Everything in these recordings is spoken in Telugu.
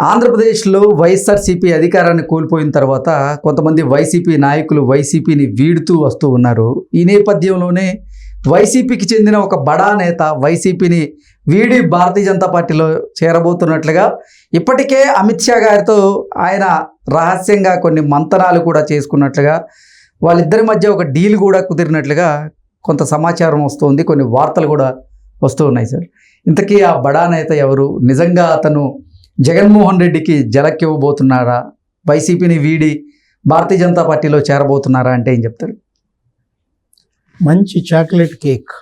ఆంధ్రప్రదేశ్లో వైఎస్ఆర్సీపీ అధికారాన్ని కోల్పోయిన తర్వాత కొంతమంది వైసీపీ నాయకులు వైసీపీని వీడుతూ వస్తూ ఉన్నారు. ఈ నేపథ్యంలోనే వైసీపీకి చెందిన ఒక బడా నేత వైసీపీని వీడి భారతీయ జనతా పార్టీలో చేరబోతున్నట్లుగా ఇప్పటికే అమిత్ షా గారితో ఆయన రహస్యంగా కొన్ని మంతనాలు కూడా చేసుకున్నట్లుగా, వాళ్ళిద్దరి మధ్య ఒక డీల్ కూడా కుదిరినట్లుగా కొంత సమాచారం వస్తుంది, కొన్ని వార్తలు కూడా వస్తూ ఉన్నాయి సార్. ఇంతకీ ఆ బడా నేత ఎవరు? నిజంగా అతను జగన్మోహన్ రెడ్డికి జలక్కివ్వబోతున్నారా? వైసీపీని వీడి భారతీయ జనతా పార్టీలో చేరబోతున్నారా అంటే ఏం చెప్తారు? మంచి చాక్లెట్ కేక్.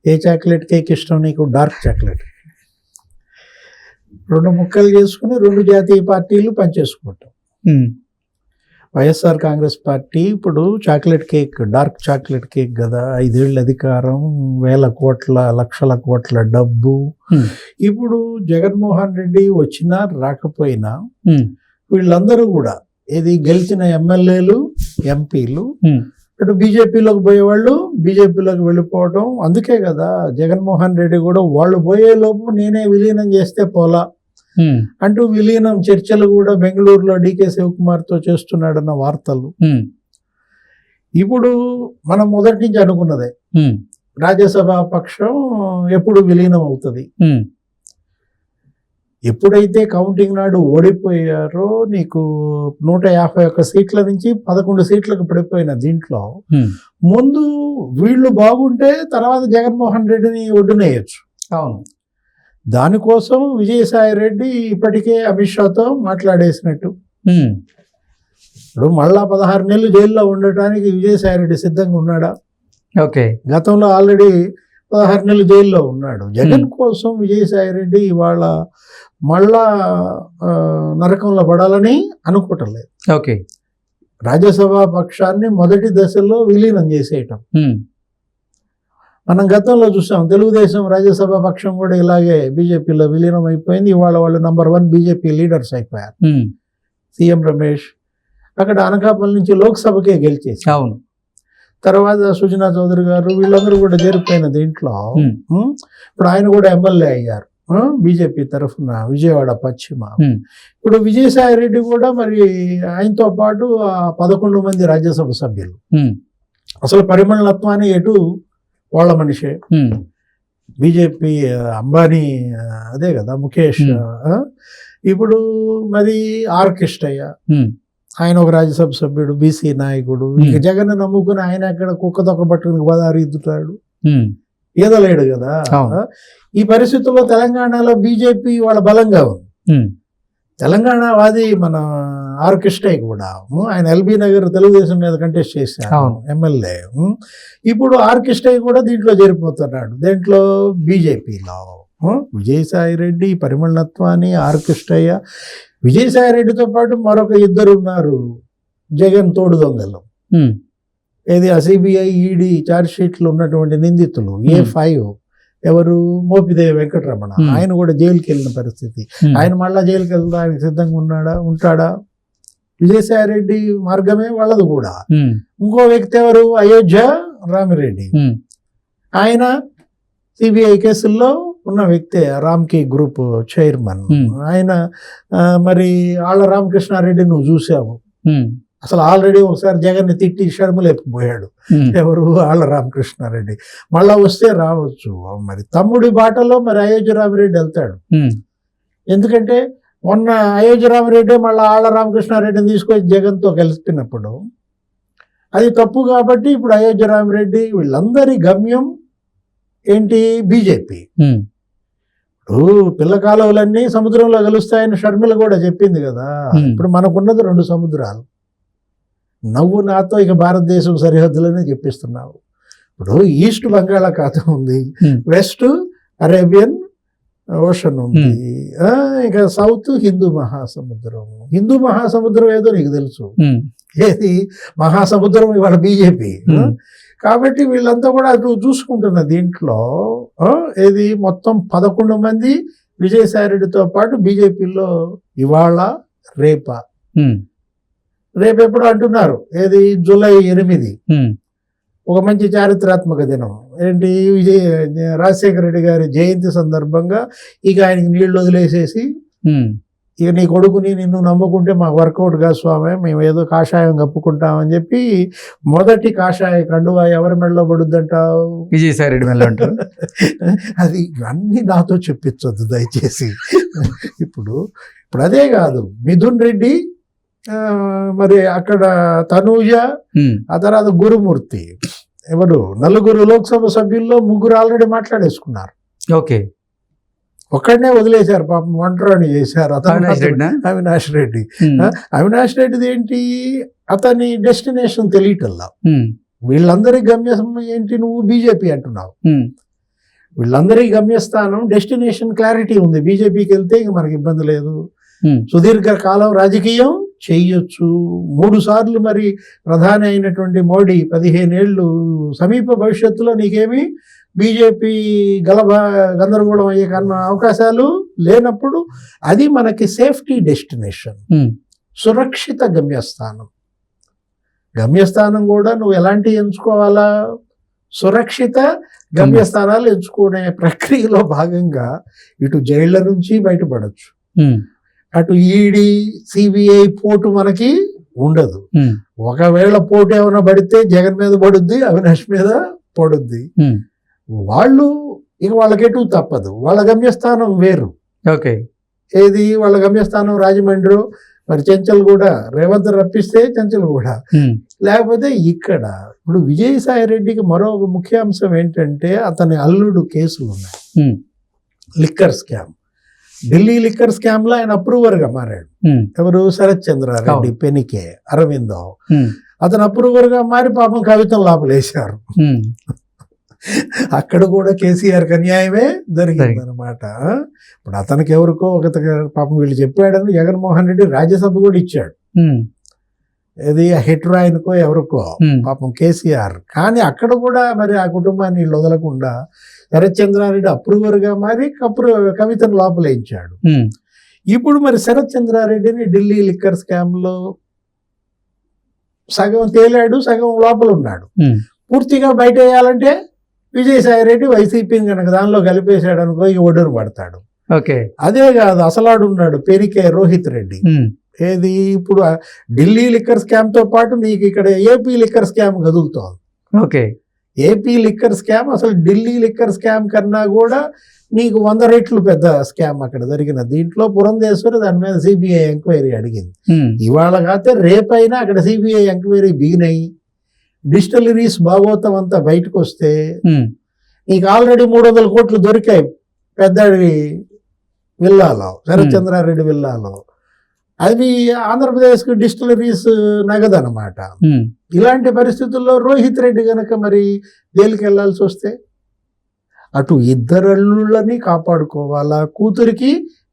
ఏ చాక్లెట్ కేక్ ఇష్టం నీకు? Dark chocolate. 2 ముక్కలు చేసుకుని 2 జాతీయ పార్టీలు పనిచేసుకుంటాం. వైఎస్ఆర్ కాంగ్రెస్ పార్టీ ఇప్పుడు chocolate cake, dark chocolate cake కదా. 5 ఏళ్ళ అధికారం, వేల కోట్ల లక్షల కోట్ల డబ్బు. ఇప్పుడు జగన్మోహన్ రెడ్డి వచ్చినా రాకపోయినా వీళ్ళందరూ కూడా ఏది గెలిచిన ఎమ్మెల్యేలు, ఎంపీలు అటు బీజేపీలోకి పోయేవాళ్ళు బీజేపీలోకి వెళ్ళిపోవడం. అందుకే కదా జగన్మోహన్ రెడ్డి కూడా వాళ్ళు పోయేలోపు నేనే విలీనం చేస్తే పోలా అంటూ విలీనం చర్చలు కూడా బెంగళూరులో డీకే శివకుమార్తో చేస్తున్నాడన్న వార్తలు. ఇప్పుడు మనం మొదటి నుంచి అనుకున్నదే, రాజ్యసభ పక్షం ఎప్పుడు విలీనం అవుతుంది. ఎప్పుడైతే కౌంటింగ్ నాడు ఓడిపోయారో నీకు 151 సీట్ల నుంచి 11 సీట్లకు పడిపోయిన దీంట్లో ముందు వీళ్ళు బాగుంటే తర్వాత జగన్మోహన్ రెడ్డిని ఒడ్డునేయచ్చు. అవును. దానికోసం విజయసాయి రెడ్డి ఇప్పటికే అమిత్ షాతో మాట్లాడేసినట్టు. ఇప్పుడు మళ్ళా 16 నెలలు జైల్లో ఉండటానికి విజయసాయి రెడ్డి సిద్ధంగా ఉన్నాడా? ఓకే. గతంలో ఆల్రెడీ 16 నెలలు జైల్లో ఉన్నాడు. జగన్ కోసం విజయసాయి రెడ్డి ఇవాళ మళ్ళా నరకంలో పడాలని అనుకోవటం లేదు. ఓకే. రాజ్యసభ పక్షాన్ని మొదటి దశలో విలీనం చేసేయటం మనం గతంలో చూసాం. తెలుగుదేశం రాజ్యసభ పక్షం కూడా ఇలాగే బీజేపీలో విలీనం అయిపోయింది. ఇవాళ వాళ్ళు నంబర్ 1 బీజేపీ లీడర్స్ అయిపోయారు. సీఎం రమేష్ అక్కడ అనకాపల్లి నుంచి లోక్సభకే గెలిచేసి, అవును, తర్వాత సుజనా చౌదరి గారు వీళ్ళందరూ కూడా చేరిపోయిన దీంట్లో ఇప్పుడు ఆయన కూడా ఎమ్మెల్యే అయ్యారు బీజేపీ తరఫున విజయవాడ పశ్చిమ. ఇప్పుడు విజయసాయి రెడ్డి కూడా మరి ఆయనతో పాటు 11 మంది రాజ్యసభ సభ్యులు. అసలు పరిమళత్వాన్ని ఎటు వాళ్ళ మనిషే. బీజేపీ అంబానీ అదే కదా ముఖేష్. ఇప్పుడు మరి ఆర్ కృష్ణయ్య ఆయన ఒక రాజ్యసభ సభ్యుడు, బీసీ నాయకుడు. ఇక జగన్ నమ్ముకుని ఆయన అక్కడ కుక్క తొక్క పట్టుకుని గోదావరి ఇద్దుతాడు, ఈదలేడు కదా. ఈ పరిస్థితుల్లో తెలంగాణలో బీజేపీ వాళ్ళ బలంగా ఉంది. తెలంగాణ వాది మన ఆర్ కృష్ణయ్య కూడా ఆయన ఎల్బీ నగర్ తెలుగుదేశం మీద కంటెస్ట్ చేశారు ఎమ్మెల్యే. ఇప్పుడు ఆర్ కృష్ణయ్య కూడా దీంట్లో చేరిపోతున్నాడు. దేంట్లో? బీజేపీలో. విజయసాయి రెడ్డి, పరిమళత్వాన్ని, ఆర్ కృష్ణయ్య. విజయసాయి రెడ్డితో పాటు మరొక 2 ఉన్నారు జగన్ తోడు దొంగలు. ఏది సిబిఐ ఈడీ ఛార్జ్ షీట్లు ఉన్నటువంటి నిందితులు. A5 ఎవరు? మోపిదేవి వెంకటరమణ. ఆయన కూడా జైలుకి వెళ్ళిన పరిస్థితి. ఆయన మళ్ళా జైలుకి వెళ్ళడానికి సిద్ధంగా ఉంటాడా? విజయసాయి రెడ్డి మార్గమే వాళ్ళది కూడా. ఇంకో వ్యక్తి ఎవరు? అయోధ్య రామిరెడ్డి. ఆయన సిబిఐ కేసుల్లో ఉన్న వ్యక్తే, రామ్కి గ్రూప్ చైర్మన్. ఆయన మరి ఆళ్ళ రామకృష్ణారెడ్డి నువ్వు చూసావు. అసలు ఆల్రెడీ ఒకసారి జగన్ని తిట్టి షర్ములేకపోయాడు. ఎవరు? ఆళ్ళ రామకృష్ణారెడ్డి. మళ్ళా వస్తే రావచ్చు. మరి తమ్ముడి బాటలో మరి అయోధ్య రామిరెడ్డి వెళ్తాడు. ఎందుకంటే మొన్న అయోధ్య రామిరెడ్డి మళ్ళీ ఆళ్ళ రామకృష్ణారెడ్డిని తీసుకొని జగన్తో కలిపినప్పుడు అది తప్పు. కాబట్టి ఇప్పుడు అయోధ్య రామిరెడ్డి వీళ్ళందరి గమ్యం ఏంటి? బీజేపీ. ఇప్పుడు పిల్ల కాలువలన్నీ సముద్రంలో కలుస్తాయని షర్మిల కూడా చెప్పింది కదా. ఇప్పుడు మనకున్నది 2 సముద్రాలు. నవ్వు నాతో ఇక భారతదేశం సరిహద్దులనే చెప్పిస్తున్నావు. ఇప్పుడు ఈస్ట్ బంగాళాఖాతం ఉంది, వెస్ట్ అరేబియన్ ఓషన్ ఉంది, ఇక సౌత్ హిందూ మహాసముద్రం. హిందూ మహాసముద్రం ఏదో నీకు తెలుసు. ఏది మహాసముద్రం? ఇవాళ బీజేపీ. కాబట్టి వీళ్ళంతా కూడా అటు చూసుకుంటున్న దీంట్లో ఏది మొత్తం 11 మంది విజయసాయి రెడ్డితో పాటు బీజేపీలో ఇవాళ రేపెప్పుడు అంటున్నారు. ఏది? జూలై 8 ఒక మంచి చారిత్రాత్మక దినం. ఏంటి? రాజశేఖర రెడ్డి గారి జయంతి సందర్భంగా ఇక ఆయనకి నీళ్లు వదిలేసేసి ఇక నీ కొడుకుని నిన్ను నమ్ముకుంటే మాకు వర్కౌట్ కాదు స్వామి, మేము ఏదో కాషాయం కప్పుకుంటామని చెప్పి మొదటి కాషాయ కండువా ఎవరి మెడలో పడుద్దంటావు? విజయసాయి రెడ్డి మెడలో అంటారు. అది అన్ని నాతో చెప్పించొద్దు దయచేసి. ఇప్పుడు అదే కాదు, మిథున్ రెడ్డి, మరి అక్కడ తనూజ, ఆ తర్వాత గురుమూర్తి, ఎవరు నలుగురు లోక్సభ సభ్యుల్లో ముగ్గురు ఆల్రెడీ మాట్లాడేసుకున్నారు. ఓకే, ఒక్కడనే వదిలేశారు పాపం, ఒంటరిని చేశారు. అవినాష్ రెడ్డి. అవినాష్ రెడ్డిది ఏంటి, అతని డెస్టినేషన్ తెలియటల్లా. వీళ్ళందరి గమ్యం ఏంటి, నువ్వు బీజేపీ అంటున్నావు, వీళ్ళందరి గమ్యస్థానం డెస్టినేషన్ క్లారిటీ ఉంది. బీజేపీకి వెళ్తే ఇంక మనకి ఇబ్బంది లేదు, సుదీర్ఘ కాలం రాజకీయం చెయ్యొచ్చు. 3 సార్లు మరి ప్రధాని అయినటువంటి మోడీ 15 ఏళ్ళు, సమీప భవిష్యత్తులో నీకేమి బీజేపీ గందరగోళం అయ్యే అవకాశాలు లేనప్పుడు అది మనకి సేఫ్టీ డెస్టినేషన్, సురక్షిత గమ్యస్థానం కూడా నువ్వు ఎలాంటి ఎంచుకోవాలా, సురక్షిత గమ్యస్థానాలు ఎంచుకునే ప్రక్రియలో భాగంగా ఇటు జైళ్ల నుంచి బయటపడచ్చు, అటు ఈడీ సిబిఐ పోటు మనకి ఉండదు. ఒకవేళ పోటు ఏమైనా పడితే జగన్ మీద పడుద్ది, అవినాష్ మీద పడుద్ది. వాళ్ళు ఇక వాళ్ళకెటు తప్పదు, వాళ్ళ గమ్యస్థానం వేరు. ఓకే, ఏది వాళ్ళ గమ్యస్థానం రాజమండ్రి, మరి చెంచల్ కూడా రేవంత్ రప్పిస్తే చెంచల్ కూడా, లేకపోతే ఇక్కడ. ఇప్పుడు విజయసాయి రెడ్డికి మరో ముఖ్యాంశం ఏంటంటే అతని అల్లుడు కేసులు ఉన్నాయి. Liquor scam, Delhi liquor scam లో ఆయన అప్రూవర్ గా మారాడు. ఎవరు, శరత్ చంద్రారెడ్డి పెనికే అరవిందో, అతను అప్రూవర్ గా మారి పాపం కవితను లోపలేశారు. అక్కడ కూడా కేసీఆర్కి అన్యాయమే జరిగింది అనమాట. ఇప్పుడు అతనికి ఎవరికో ఒక పాపం వీళ్ళు చెప్పాడని జగన్మోహన్ రెడ్డి రాజ్యసభ కూడా ఇచ్చాడు, ఇది హెట్రాయిన్కో ఎవరికో పాపం కేసీఆర్. కానీ అక్కడ కూడా మరి ఆ కుటుంబాన్ని వీళ్ళు వదలకుండా శరత్ చంద్రారెడ్డి అప్రూవర్ గా మారి కవితను లోపలేయించాడు. ఇప్పుడు మరి శరత్ చంద్రారెడ్డిని ఢిల్లీ లిక్కర్ స్కామ్ లో సగం తేలాడు, సగం లోపల ఉన్నాడు. పూర్తిగా బయట వేయాలంటే విజయసాయి రెడ్డి వైసీపీని కనుక దానిలో కలిపేశాడు అనుకో, ఇక ఒడ్డును పడతాడు. అదే కాదు, అసలాడు ఉన్నాడు పెరికే రోహిత్ రెడ్డి. ఏది, ఇప్పుడు ఢిల్లీ లిక్కర్ స్కామ్ తో పాటు నీకు ఇక్కడ ఏపీ లిక్కర్ స్కామ్ కదులుతోంది. ఓకే, ఏపీ లిక్కర్ స్కామ్ అసలు ఢిల్లీ లిక్కర్ స్కామ్ కన్నా కూడా నీకు 100 రెట్లు పెద్ద స్కామ్ అక్కడ జరిగిన. దీంట్లో పురంధేశ్వరి దాని మీద సిబిఐ ఎంక్వైరీ అడిగింది. ఇవాళ కాకపోతే రేపైనా అక్కడ సిబిఐ ఎంక్వైరీ బిగినాయి, డిస్టిలరీస్ భాగవతం అంతా బయటకు వస్తే నీకు ఆల్రెడీ 300 కోట్లు దొరికాయి పెద్దడి విల్లాలో, శరత్ చంద్రారెడ్డి విల్లాలో. అది ఆంధ్రప్రదేశ్కి డిస్టిలరీస్ నగదు అనమాట. ఇలాంటి పరిస్థితుల్లో రోహిత్ రెడ్డి గనక మరి జైలుకి వెళ్లాల్సి వస్తే అటు ఇద్దరల్లుళ్ళని కాపాడుకోవాలా, కూతురికి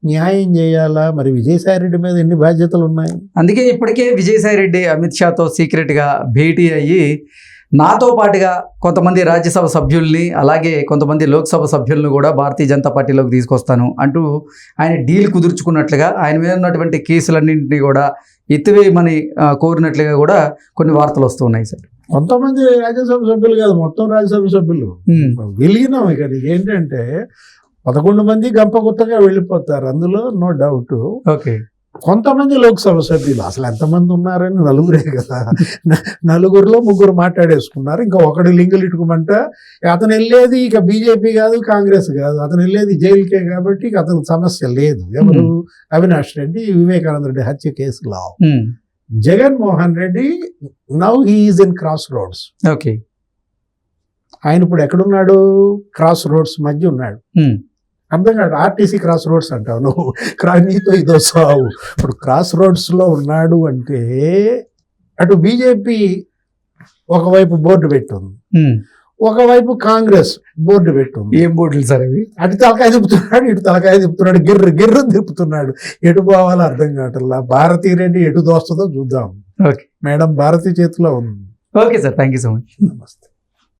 న్యాయం చేయాలా. మరి విజయసాయి రెడ్డి మీద ఎన్ని బాధ్యతలు ఉన్నాయి. అందుకే ఇప్పటికే విజయసాయి రెడ్డి అమిత్ షాతో సీక్రెట్గా భేటీ అయ్యి నాతో పాటుగా కొంతమంది రాజ్యసభ సభ్యుల్ని అలాగే కొంతమంది లోక్సభ సభ్యులను కూడా భారతీయ జనతా పార్టీలోకి తీసుకొస్తాను అంటూ ఆయన డీల్ కుదుర్చుకున్నట్లుగా, ఆయన మీద ఉన్నటువంటి కేసులన్నింటినీ కూడా ఎత్తివేయమని కోరినట్లుగా కూడా కొన్ని వార్తలు వస్తున్నాయి సార్. కొంతమంది రాజ్యసభ సభ్యులు కాదు, మొత్తం రాజ్యసభ సభ్యులు వెలిగినాం. ఇక ఏంటంటే 11 మంది గంపగుత్తగా వెళ్ళిపోతారు, అందులో నో డౌట్. ఓకే, కొంతమంది లోక్సభ సభ్యులు అసలు ఎంతమంది ఉన్నారని 4 కదా, 4లో 3 మాట్లాడేసుకున్నారు. ఇంకా ఒకటి లింగులు ఇటుకుమంట. అతను వెళ్ళేది ఇక బీజేపీ కాదు, కాంగ్రెస్ కాదు, అతను వెళ్ళేది జైలుకే. కాబట్టి ఇక అతనికి సమస్య లేదు. ఎవరు, అవినాష్ రెడ్డి వివేకానంద రెడ్డి హత్య కేసులో. Jaganmohan Reddy now he is in cross roads. Okay, ఆయన ఇప్పుడు ఎక్కడున్నాడు, క్రాస్ రోడ్స్ మధ్య ఉన్నాడు. అర్థం కాదు, ఆర్టీసీ క్రాస్ రోడ్స్ అంటావు నువ్వు, నీతో ఇదో సావు. ఇప్పుడు క్రాస్ రోడ్స్ లో ఉన్నాడు అంటే అటు బీజేపీ ఒకవైపు బోర్డు పెట్టుంది, ఒకవైపు కాంగ్రెస్ బోర్డు పెట్టుంది. ఏం బోర్డులు సార్ అవి? అటు తలకాయ తిప్పుతున్నాడు, ఇటు తలకాయ తిప్పుతున్నాడు, గిర్ర తిప్పుతున్నాడు. ఎటు పోవాలో అర్థం కావట్లా. భారతీ రెడ్డి ఎటు దోస్తుందో చూద్దాం. ఓకే మేడం, భారతీ చేతిలో ఉంది. Okay sir, thank you so much. నమస్తే.